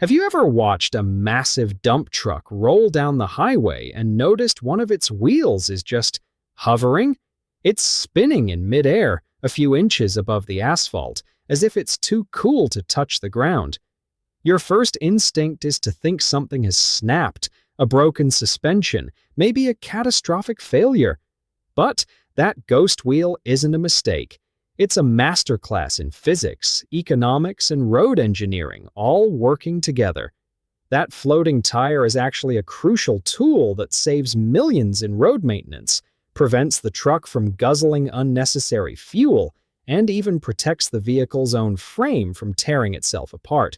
Have you ever watched a massive dump truck roll down the highway and noticed one of its wheels is just hovering? It's spinning in midair, a few inches above the asphalt, as if it's too cool to touch the ground. Your first instinct is to think something has snapped, a broken suspension, maybe a catastrophic failure. But that ghost wheel isn't a mistake. It's a masterclass in physics, economics, and road engineering, all working together. That floating tire is actually a crucial tool that saves millions in road maintenance, prevents the truck from guzzling unnecessary fuel, and even protects the vehicle's own frame from tearing itself apart.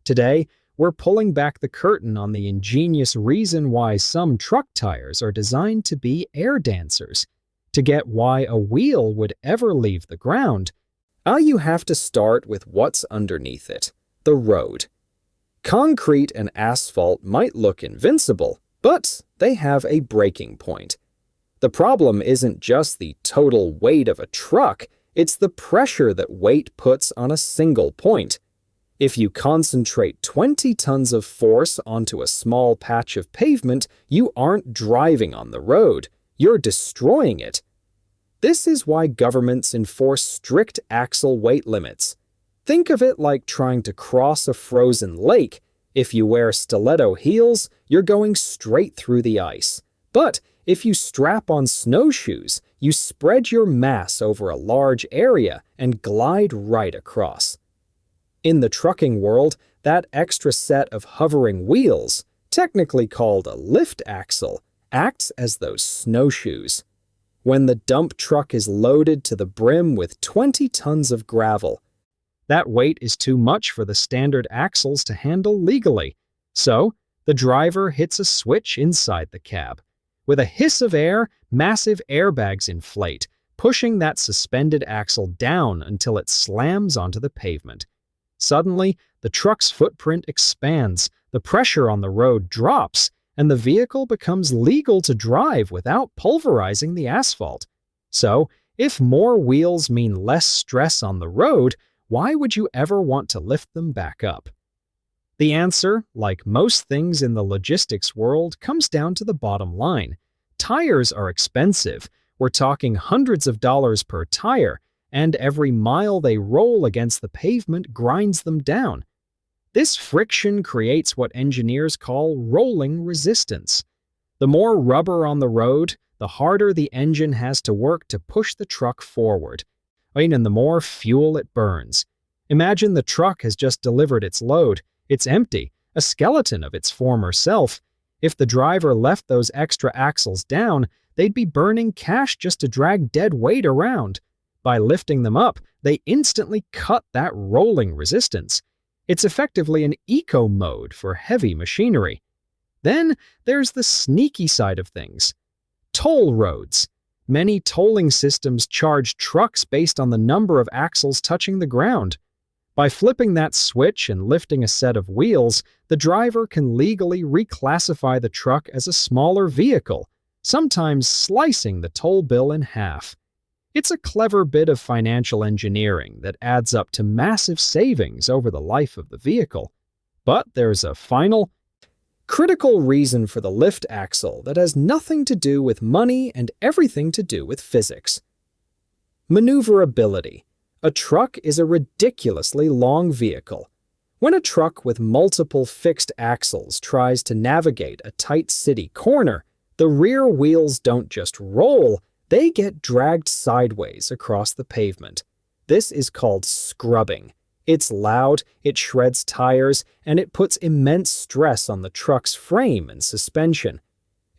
Today, we're pulling back the curtain on the ingenious reason why some truck tires are designed to be air dancers. To get why a wheel would ever leave the ground, you have to start with what's underneath it, the road. Concrete and asphalt might look invincible, but they have a breaking point. The problem isn't just the total weight of a truck, it's the pressure that weight puts on a single point. If you concentrate 20 tons of force onto a small patch of pavement, you aren't driving on the road, you're destroying it. This is why governments enforce strict axle weight limits. Think of it like trying to cross a frozen lake. If you wear stiletto heels, you're going straight through the ice. But if you strap on snowshoes, you spread your mass over a large area and glide right across. In the trucking world, that extra set of hovering wheels, technically called a lift axle, acts as those snowshoes. When the dump truck is loaded to the brim with 20 tons of gravel, that weight is too much for the standard axles to handle legally. So, the driver hits a switch inside the cab. With a hiss of air, massive airbags inflate, pushing that suspended axle down until it slams onto the pavement. Suddenly, the truck's footprint expands, the pressure on the road drops, and the vehicle becomes legal to drive without pulverizing the asphalt. So, if more wheels mean less stress on the road, why would you ever want to lift them back up? The answer, like most things in the logistics world, comes down to the bottom line. Tires are expensive. We're talking hundreds of dollars per tire, and every mile they roll against the pavement grinds them down. This friction creates what engineers call rolling resistance. The more rubber on the road, the harder the engine has to work to push the truck forward. And the more fuel it burns. Imagine the truck has just delivered its load. It's empty, a skeleton of its former self. If the driver left those extra axles down, they'd be burning cash just to drag dead weight around. By lifting them up, they instantly cut that rolling resistance. It's effectively an eco mode for heavy machinery. Then there's the sneaky side of things. Toll roads. Many tolling systems charge trucks based on the number of axles touching the ground. By flipping that switch and lifting a set of wheels, the driver can legally reclassify the truck as a smaller vehicle, sometimes slicing the toll bill in half. It's a clever bit of financial engineering that adds up to massive savings over the life of the vehicle. But there's a final, critical reason for the lift axle that has nothing to do with money and everything to do with physics. Maneuverability. A truck is a ridiculously long vehicle. When a truck with multiple fixed axles tries to navigate a tight city corner, the rear wheels don't just roll, they get dragged sideways across the pavement. This is called scrubbing. It's loud, it shreds tires, and it puts immense stress on the truck's frame and suspension.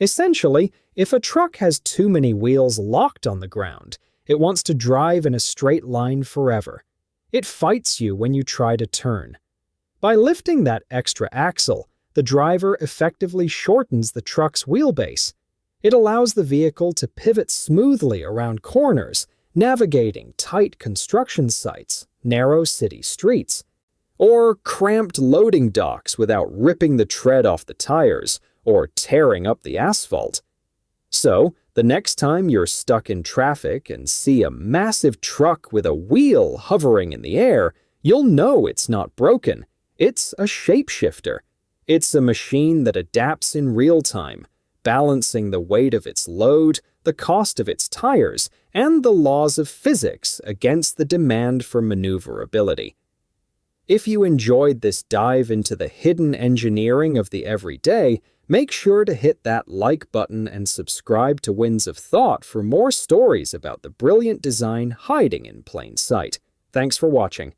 Essentially, if a truck has too many wheels locked on the ground, it wants to drive in a straight line forever. It fights you when you try to turn. By lifting that extra axle, the driver effectively shortens the truck's wheelbase. It allows the vehicle to pivot smoothly around corners, navigating tight construction sites, narrow city streets, or cramped loading docks without ripping the tread off the tires or tearing up the asphalt. So, the next time you're stuck in traffic and see a massive truck with a wheel hovering in the air, you'll know it's not broken. It's a shapeshifter. It's a machine that adapts in real time, balancing the weight of its load, the cost of its tires, and the laws of physics against the demand for maneuverability. If you enjoyed this dive into the hidden engineering of the everyday, make sure to hit that like button and subscribe to Winds of Thought for more stories about the brilliant design hiding in plain sight. Thanks for watching.